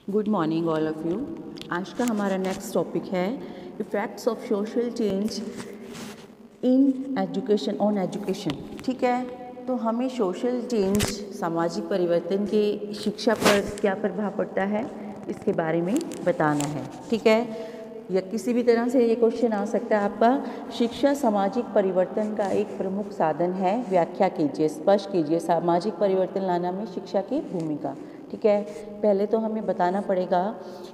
Good morning all of you. आज का हमारा नेक्स्ट टॉपिक है effects of social change in education on education. ठीक है, तो हमें सोशल चेंज सामाजिक परिवर्तन के शिक्षा पर क्या प्रभाव पड़ता है इसके बारे में बताना है। ठीक है, या किसी भी तरह से ये क्वेश्चन आ सकता है आपका, शिक्षा सामाजिक परिवर्तन का एक प्रमुख साधन है, व्याख्या कीजिए, स्पष्ट कीजिए सामाजिक परिवर्तन लाना में शिक्षा की भूमिका। ठीक है, पहले तो हमें बताना पड़ेगा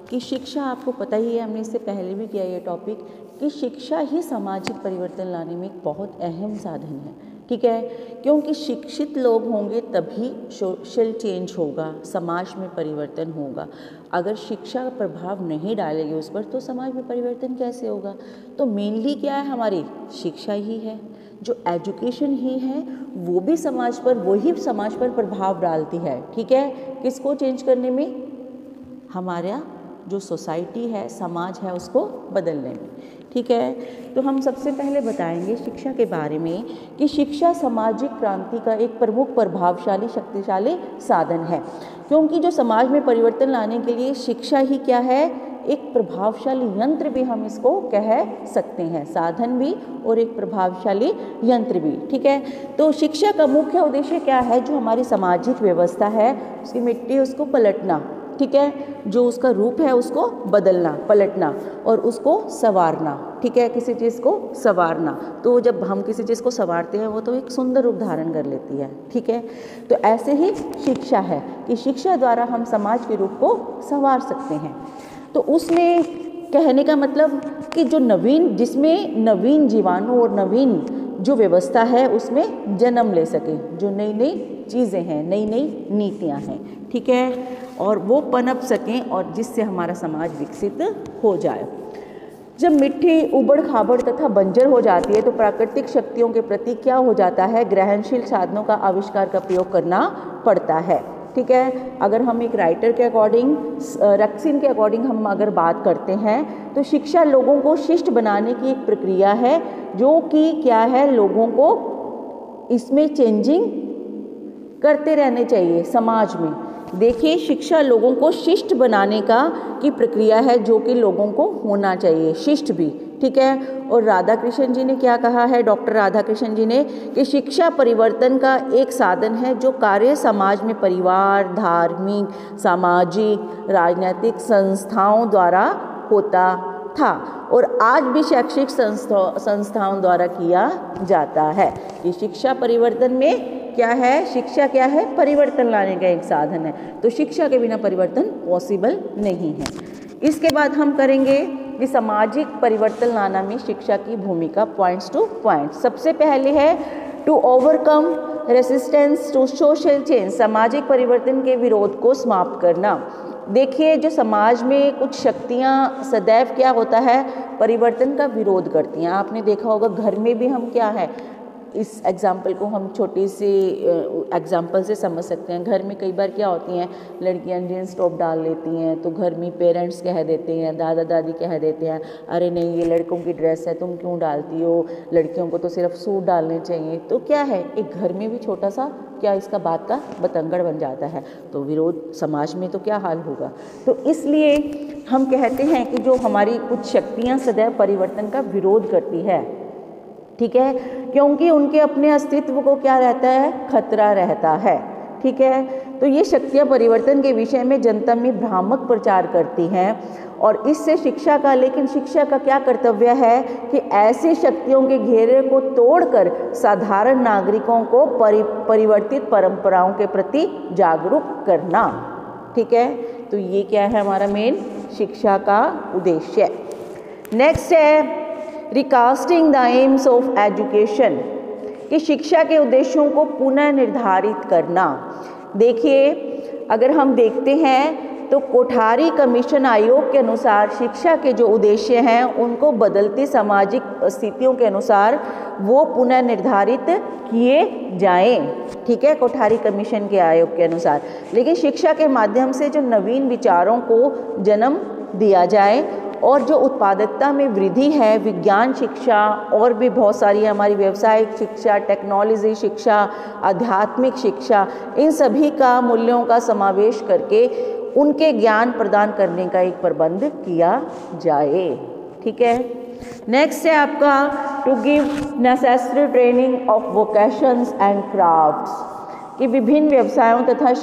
कि शिक्षा, आपको पता ही है, हमने इससे पहले भी किया ये टॉपिक, कि शिक्षा ही सामाजिक परिवर्तन लाने में एक बहुत अहम साधन है। ठीक है, क्योंकि शिक्षित लोग होंगे तभी सोशल चेंज होगा, समाज में परिवर्तन होगा। अगर शिक्षा का प्रभाव नहीं डालेंगे उस पर तो समाज में परिवर्तन कैसे होगा। तो मेनली क्या है, हमारी शिक्षा ही है, जो एजुकेशन ही है, वो भी समाज पर, वही समाज पर प्रभाव डालती है। ठीक है, किसको चेंज करने में, हमारा जो सोसाइटी है, समाज है, उसको बदलने में। ठीक है, तो हम सबसे पहले बताएंगे शिक्षा के बारे में कि शिक्षा सामाजिक क्रांति का एक प्रमुख प्रभावशाली शक्तिशाली साधन है, क्योंकि जो समाज में परिवर्तन लाने के लिए शिक्षा ही क्या है, एक प्रभावशाली यंत्र भी हम इसको कह सकते हैं, साधन भी और एक प्रभावशाली यंत्र भी। ठीक है, तो शिक्षा का मुख्य उद्देश्य क्या है, जो हमारी सामाजिक व्यवस्था है उसकी मिट्टी, उसको पलटना। ठीक है, जो उसका रूप है उसको बदलना, पलटना और उसको संवारना। ठीक है, किसी चीज़ को संवारना, तो जब हम किसी चीज़ को संवारते हैं वो तो एक सुंदर रूप धारण कर लेती है। ठीक है, तो ऐसे ही शिक्षा है कि शिक्षा द्वारा हम समाज के रूप को संवार सकते हैं। तो उसमें कहने का मतलब कि जो नवीन, जिसमें नवीन जीवाणु और नवीन जो व्यवस्था है उसमें जन्म ले सके, जो नई नई चीज़ें हैं, नई नई नीतियाँ हैं। ठीक है, और वो पनप सकें और जिससे हमारा समाज विकसित हो जाए। जब मिट्टी उबड़ खाबड़ तथा बंजर हो जाती है तो प्राकृतिक शक्तियों के प्रति क्या हो जाता है, ग्रहणशील साधनों का आविष्कार का प्रयोग करना पड़ता है। ठीक है, अगर हम एक राइटर के अकॉर्डिंग, रक्सिन के अकॉर्डिंग हम अगर बात करते हैं तो शिक्षा लोगों को शिष्ट बनाने की एक प्रक्रिया है, जो कि क्या है, लोगों को इसमें चेंजिंग करते रहने चाहिए समाज में। देखिए, शिक्षा लोगों को शिष्ट बनाने की प्रक्रिया है, जो कि लोगों को होना चाहिए, शिष्ट भी। ठीक है, और राधा कृष्ण जी ने क्या कहा है, डॉक्टर राधा कृष्ण जी ने, कि शिक्षा परिवर्तन का एक साधन है जो कार्य समाज में परिवार, धार्मिक, सामाजिक, राजनीतिक संस्थाओं द्वारा होता था और आज भी शैक्षिक संस्थाओं द्वारा किया जाता है। ये शिक्षा परिवर्तन में क्या है, शिक्षा क्या है, परिवर्तन लाने का एक साधन है, तो शिक्षा के बिना परिवर्तन पॉसिबल नहीं है। इसके बाद हम करेंगे कि सामाजिक परिवर्तन लाना में शिक्षा की भूमिका, पॉइंट्स टू पॉइंट। सबसे पहले है to overcome resistance to social change, सामाजिक परिवर्तन के विरोध को समाप्त करना। देखिए, जो समाज में कुछ शक्तियाँ सदैव क्या होता है, परिवर्तन का विरोध करती हैं। आपने देखा होगा घर में भी हम क्या है, इस एग्जाम्पल को हम छोटी सी एग्जाम्पल से समझ सकते हैं। घर में कई बार क्या होती हैं, लड़कियां जींस टॉप डाल लेती हैं, तो घर में पेरेंट्स कह देते हैं, दादा दादी कह देते हैं, अरे नहीं ये लड़कों की ड्रेस है, तुम क्यों डालती हो, लड़कियों को तो सिर्फ सूट डालने चाहिए। तो क्या है, एक घर में भी छोटा सा क्या इसका बात का बतंगड़ बन जाता है, तो विरोध समाज में तो क्या हाल होगा। तो इसलिए हम कहते हैं कि जो हमारी कुछ शक्तियाँ सदैव परिवर्तन का विरोध करती है। ठीक है, क्योंकि उनके अपने अस्तित्व को क्या रहता है, खतरा रहता है। ठीक है, तो ये शक्तियाँ परिवर्तन के विषय में जनता में भ्रामक प्रचार करती हैं और इससे शिक्षा का, लेकिन शिक्षा का क्या कर्तव्य है कि ऐसी शक्तियों के घेरे को तोड़कर साधारण नागरिकों को परिवर्तित परंपराओं के प्रति जागरूक करना। ठीक है, तो ये क्या है हमारा मेन शिक्षा का उद्देश्य। नेक्स्ट है recasting the AIIMS of education, कि शिक्षा के उद्देश्यों को पुनः निर्धारित करना। देखिए, अगर हम देखते हैं तो कोठारी कमीशन आयोग के अनुसार शिक्षा के जो उद्देश्य हैं उनको बदलती सामाजिक स्थितियों के अनुसार वो पुनः निर्धारित किए जाएं। ठीक है, कोठारी कमीशन के आयोग के अनुसार, लेकिन शिक्षा के माध्यम से जो नवीन विचारों को जन्म दिया जाए और जो उत्पादकता में वृद्धि है, विज्ञान शिक्षा और भी बहुत सारी हमारी व्यावसायिक शिक्षा, टेक्नोलॉजी शिक्षा, आध्यात्मिक शिक्षा, इन सभी का मूल्यों का समावेश करके उनके ज्ञान प्रदान करने का एक प्रबंध किया जाए। ठीक है। नेक्स्ट है आपका to give necessary training of vocations and crafts, कि विभिन्न व्यवसायों तथा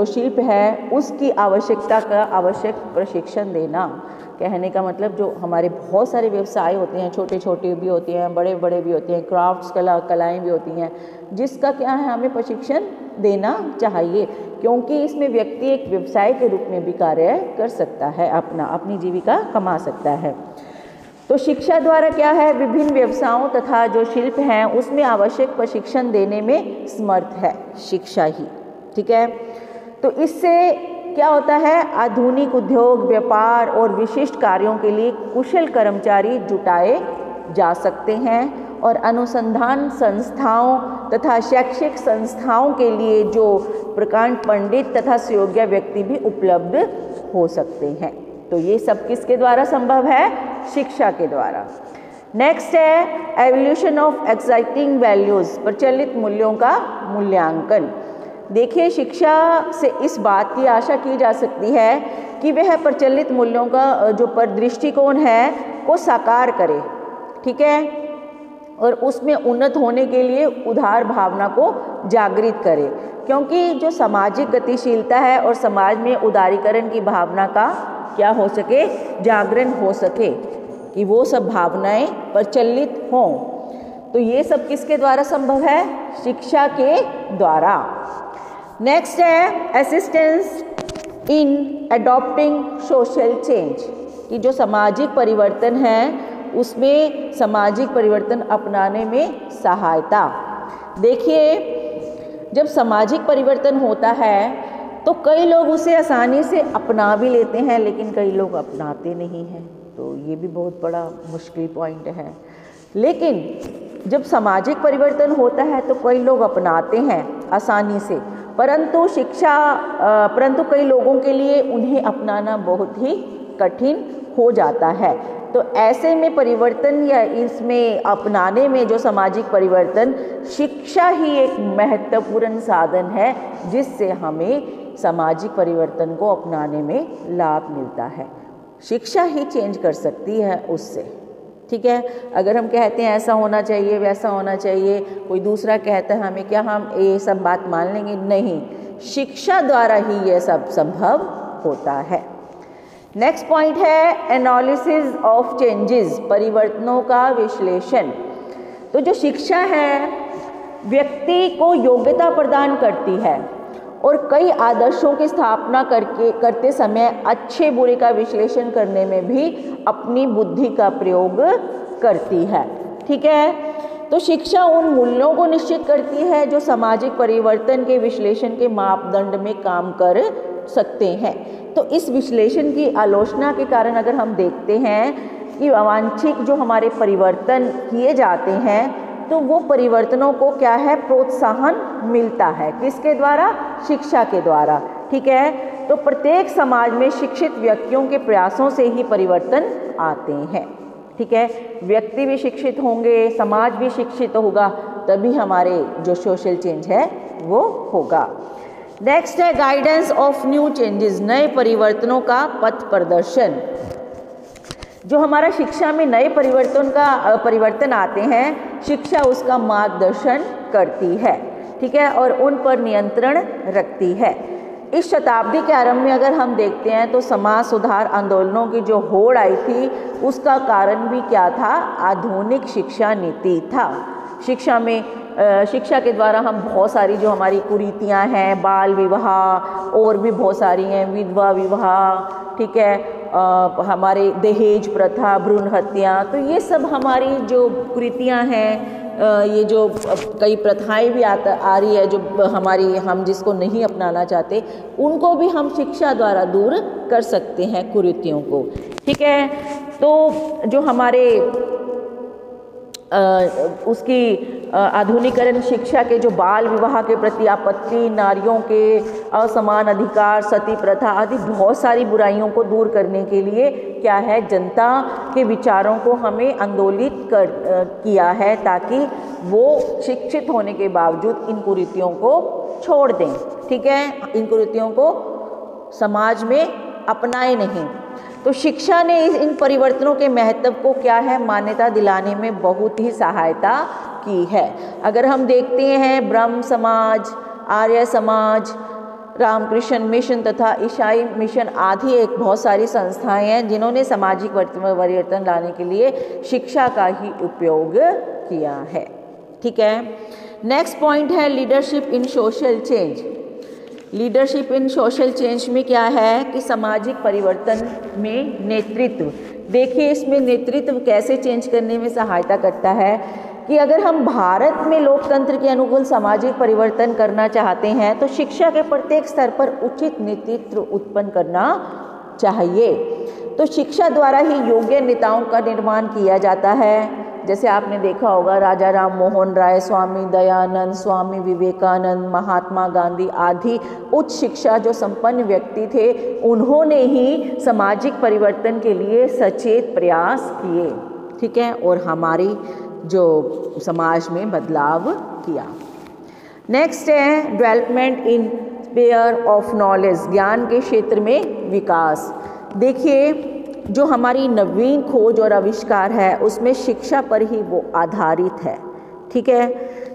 शिल्प है उसकी आवश्यकता का आवश्यक प्रशिक्षण देना। कहने का मतलब जो हमारे बहुत सारे व्यवसाय होते हैं, छोटे छोटे भी होते हैं, बड़े बड़े भी होते हैं, क्राफ्ट्स कलाएँ भी होती हैं, जिसका क्या है हमें प्रशिक्षण देना चाहिए, क्योंकि इसमें व्यक्ति एक व्यवसाय के रूप में भी कार्य कर सकता है, अपनी जीविका कमा सकता है। तो शिक्षा द्वारा क्या है विभिन्न व्यवसायों तथा जो शिल्प हैं उसमें आवश्यक प्रशिक्षण देने में समर्थ है शिक्षा ही। ठीक है। तो इससे क्या होता है, आधुनिक उद्योग, व्यापार और विशिष्ट कार्यों के लिए कुशल कर्मचारी जुटाए जा सकते हैं और अनुसंधान संस्थाओं तथा शैक्षिक संस्थाओं के लिए जो प्रकांड पंडित तथा सुयोग्य व्यक्ति भी उपलब्ध हो सकते हैं। तो ये सब किसके द्वारा संभव है, शिक्षा के द्वारा। नेक्स्ट है एवोल्यूशन ऑफ एक्साइटिंग वैल्यूज़, प्रचलित मूल्यों का मूल्यांकन। देखिए शिक्षा से इस बात की आशा की जा सकती है कि वह प्रचलित मूल्यों का जो दृष्टिकोण है को साकार करे। ठीक है। और उसमें उन्नत होने के लिए उदार भावना को जागृत करे, क्योंकि जो सामाजिक गतिशीलता है और समाज में उदारीकरण की भावना का क्या हो सके, जागरण हो सके, कि वो सब भावनाएं प्रचलित हों। तो ये सब किसके द्वारा संभव है, शिक्षा के द्वारा। नेक्स्ट है assistance in adopting social change, कि जो सामाजिक परिवर्तन है उसमें सामाजिक परिवर्तन अपनाने में सहायता। देखिए जब सामाजिक परिवर्तन होता है तो कई लोग उसे आसानी से अपना भी लेते हैं, लेकिन कई लोग अपनाते नहीं हैं। तो ये भी बहुत बड़ा मुश्किल पॉइंट है। लेकिन जब सामाजिक परिवर्तन होता है तो कई लोग अपनाते हैं आसानी से, परंतु कई लोगों के लिए उन्हें अपनाना बहुत ही कठिन हो जाता है। तो ऐसे में परिवर्तन या इसमें अपनाने में जो सामाजिक परिवर्तन, शिक्षा ही एक महत्वपूर्ण साधन है जिससे हमें सामाजिक परिवर्तन को अपनाने में लाभ मिलता है। शिक्षा ही चेंज कर सकती है उससे। ठीक है। अगर हम कहते हैं ऐसा होना चाहिए, वैसा होना चाहिए, कोई दूसरा कहता है हमें, क्या हम ये सब बात मान लेंगे? नहीं, शिक्षा द्वारा ही ये सब संभव होता है। नेक्स्ट पॉइंट है एनालिसिस ऑफ चेंजेस, परिवर्तनों का विश्लेषण। तो जो शिक्षा है व्यक्ति को योग्यता प्रदान करती है और कई आदर्शों की स्थापना करते समय अच्छे बुरे का विश्लेषण करने में भी अपनी बुद्धि का प्रयोग करती है। ठीक है। तो शिक्षा उन मूल्यों को निश्चित करती है जो सामाजिक परिवर्तन के विश्लेषण के मापदंड में काम कर सकते हैं। तो इस विश्लेषण की आलोचना के कारण अगर हम देखते हैं कि अवांछित जो हमारे परिवर्तन किए जाते हैं तो वो परिवर्तनों को क्या है, प्रोत्साहन मिलता है। किसके द्वारा? शिक्षा के द्वारा। ठीक है। तो प्रत्येक समाज में शिक्षित व्यक्तियों के प्रयासों से ही परिवर्तन आते हैं। ठीक है। व्यक्ति भी शिक्षित होंगे, समाज भी शिक्षित होगा, तभी हमारे जो सोशल चेंज है वो होगा। नेक्स्ट है गाइडेंस ऑफ न्यू चेंजेस, नए परिवर्तनों का पथ प्रदर्शन। जो हमारा शिक्षा में नए परिवर्तन आते हैं, शिक्षा उसका मार्गदर्शन करती है। ठीक है। और उन पर नियंत्रण रखती है। इस शताब्दी के आरंभ में अगर हम देखते हैं तो समाज सुधार आंदोलनों की जो होड़ आई थी उसका कारण भी क्या था, आधुनिक शिक्षा नीति था। शिक्षा के द्वारा हम बहुत सारी जो हमारी कुरीतियाँ हैं, बाल विवाह और भी बहुत सारी हैं, विधवा विवाह, ठीक है, हमारे दहेज प्रथा, भ्रूण हत्या, तो ये सब हमारी जो कुरीतियाँ हैं, ये जो कई प्रथाएं भी आ रही है जो हम जिसको नहीं अपनाना चाहते, उनको भी हम शिक्षा द्वारा दूर कर सकते हैं कुरीतियों को। ठीक है। तो जो हमारे उसकी आधुनिकरण शिक्षा के जो बाल विवाह के प्रति आपत्ति, नारियों के असमान अधिकार, सती प्रथा आदि बहुत सारी बुराइयों को दूर करने के लिए क्या है, जनता के विचारों को हमें आंदोलित किया है ताकि वो शिक्षित होने के बावजूद इन कुरीतियों को छोड़ दें। ठीक है। इन कुरीतियों को समाज में अपनाए नहीं। तो शिक्षा ने इन परिवर्तनों के महत्व को क्या है, मान्यता दिलाने में बहुत ही सहायता की है। अगर हम देखते हैं ब्रह्म समाज, आर्य समाज, रामकृष्ण मिशन तथा ईसाई मिशन आदि एक बहुत सारी संस्थाएं हैं जिन्होंने सामाजिक परिवर्तन लाने के लिए शिक्षा का ही उपयोग किया है। ठीक है, नेक्स्ट पॉइंट है leadership in social change. Leadership in social change में क्या है कि सामाजिक परिवर्तन में नेतृत्व। देखिए इसमें नेतृत्व कैसे चेंज करने में सहायता करता है कि अगर हम भारत में लोकतंत्र के अनुकूल सामाजिक परिवर्तन करना चाहते हैं तो शिक्षा के प्रत्येक स्तर पर उचित नेतृत्व उत्पन्न करना चाहिए। तो शिक्षा द्वारा ही योग्य नेताओं का निर्माण किया जाता है। जैसे आपने देखा होगा राजा राम मोहन राय, स्वामी दयानंद, स्वामी विवेकानंद, महात्मा गांधी आदि उच्च शिक्षा जो संपन्न व्यक्ति थे, उन्होंने ही सामाजिक परिवर्तन के लिए सचेत प्रयास किए। ठीक है, और हमारी जो समाज में बदलाव किया। नेक्स्ट है development in sphere of knowledge, ज्ञान के क्षेत्र में विकास। देखिए जो हमारी नवीन खोज और आविष्कार है उसमें शिक्षा पर ही वो आधारित है। ठीक है,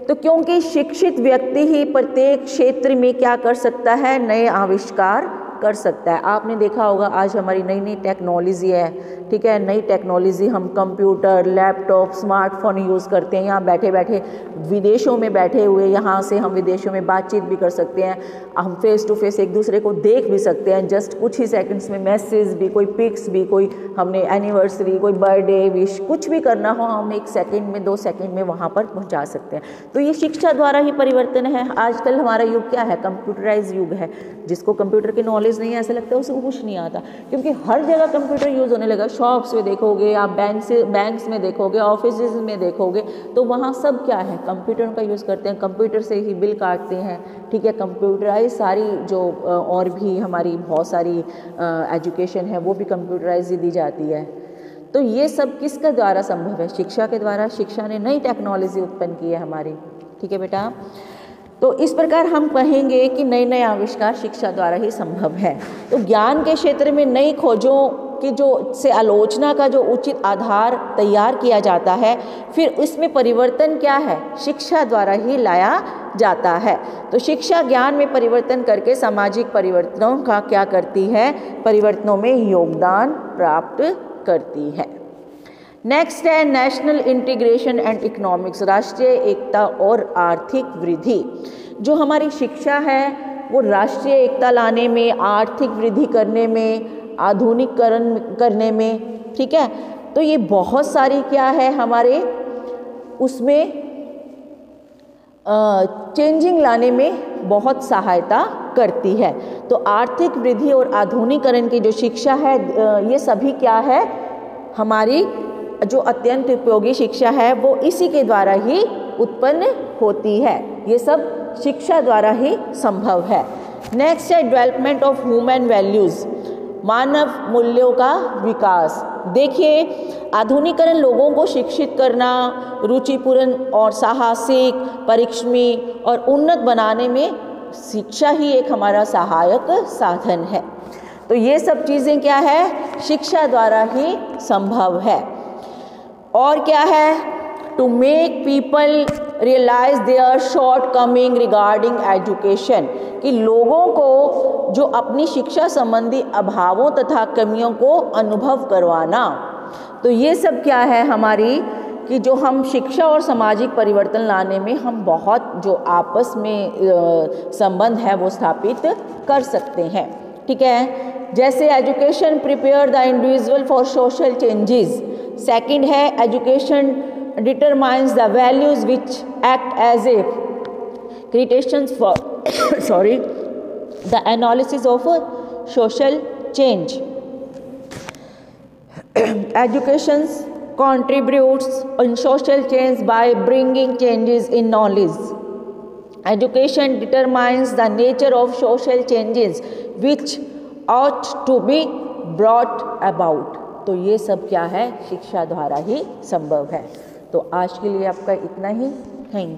तो क्योंकि शिक्षित व्यक्ति ही प्रत्येक क्षेत्र में क्या कर सकता है, नए आविष्कार कर सकता है। आपने देखा होगा आज हमारी नई नई टेक्नोलॉजी है। ठीक है, नई टेक्नोलॉजी, हम कंप्यूटर, लैपटॉप, स्मार्टफोन यूज़ करते हैं। यहाँ बैठे बैठे विदेशों में बैठे हुए यहाँ से हम विदेशों में बातचीत भी कर सकते हैं। हम फेस टू फेस एक दूसरे को देख भी सकते हैं। जस्ट कुछ ही सेकंड्स में मैसेज भी, कोई पिक्स भी, कोई हमने एनिवर्सरी, कोई बर्थडे विश कुछ भी करना हो हम 1 सेकंड में 2 सेकंड में वहाँ पर पहुँचा सकते हैं। तो ये शिक्षा द्वारा ही परिवर्तन है। आजकल हमारा युग क्या है, कंप्यूटराइज युग है। जिसको कंप्यूटर की नॉलेज नहीं है ऐसा लगता है उसको कुछ नहीं आता, क्योंकि हर जगह कंप्यूटर यूज़ होने लगा। शॉप्स में देखोगे आप, बैंक्स में देखोगे, ऑफिस में देखोगे, तो वहाँ सब क्या है, कंप्यूटर का यूज़ करते हैं। कंप्यूटर से ही बिल काटते हैं। ठीक है, कंप्यूटराइज सारी जो और भी हमारी बहुत सारी एजुकेशन है वो भी कंप्यूटराइज ही दी जाती है। तो ये सब किसके द्वारा संभव है, शिक्षा के द्वारा। शिक्षा ने नई टेक्नोलॉजी उत्पन्न की है हमारी। ठीक है बेटा, तो इस प्रकार हम कहेंगे कि नए नए आविष्कार शिक्षा द्वारा ही संभव है। तो ज्ञान के क्षेत्र में नई खोजों की जो से आलोचना का जो उचित आधार तैयार किया जाता है, फिर उसमें परिवर्तन क्या है, शिक्षा द्वारा ही लाया जाता है। तो शिक्षा ज्ञान में परिवर्तन करके सामाजिक परिवर्तनों का क्या करती है, परिवर्तनों में योगदान प्राप्त करती है। नेक्स्ट है नेशनल इंटीग्रेशन एंड इकोनॉमिक्स, राष्ट्रीय एकता और आर्थिक वृद्धि। जो हमारी शिक्षा है वो राष्ट्रीय एकता लाने में, आर्थिक वृद्धि करने में, आधुनिकीकरण करने में। ठीक है, तो ये बहुत सारी क्या है हमारे उसमें चेंजिंग लाने में बहुत सहायता करती है। तो आर्थिक वृद्धि और आधुनिकीकरण की जो शिक्षा है ये सभी क्या है, हमारी जो अत्यंत उपयोगी शिक्षा है वो इसी के द्वारा ही उत्पन्न होती है। ये सब शिक्षा द्वारा ही संभव है। नेक्स्ट है डेवलपमेंट ऑफ ह्यूमन वैल्यूज़, मानव मूल्यों का विकास। देखिए आधुनिकीकरण लोगों को शिक्षित करना, रुचिपूर्ण और साहसिक, परिश्रमी और उन्नत बनाने में शिक्षा ही एक हमारा सहायक साधन है। तो ये सब चीज़ें क्या है, शिक्षा द्वारा ही संभव है। और क्या है, to make people realise their shortcoming regarding education, कि लोगों को जो अपनी शिक्षा संबंधी अभावों तथा कमियों को अनुभव करवाना। तो ये सब क्या है हमारी, कि जो हम शिक्षा और सामाजिक परिवर्तन लाने में हम बहुत जो आपस में संबंध है वो स्थापित कर सकते हैं। ठीक है, जैसे education prepare the individual for social changes. Second है education determines the values which act as a criteria for the analysis of social change. Education contributes in social change by bringing changes in knowledge. Education determines the nature of social changes which ought to be brought about. तो ये सब क्या है, शिक्षा द्वारा ही संभव है। तो आज के लिए आपका इतना ही। Thank you.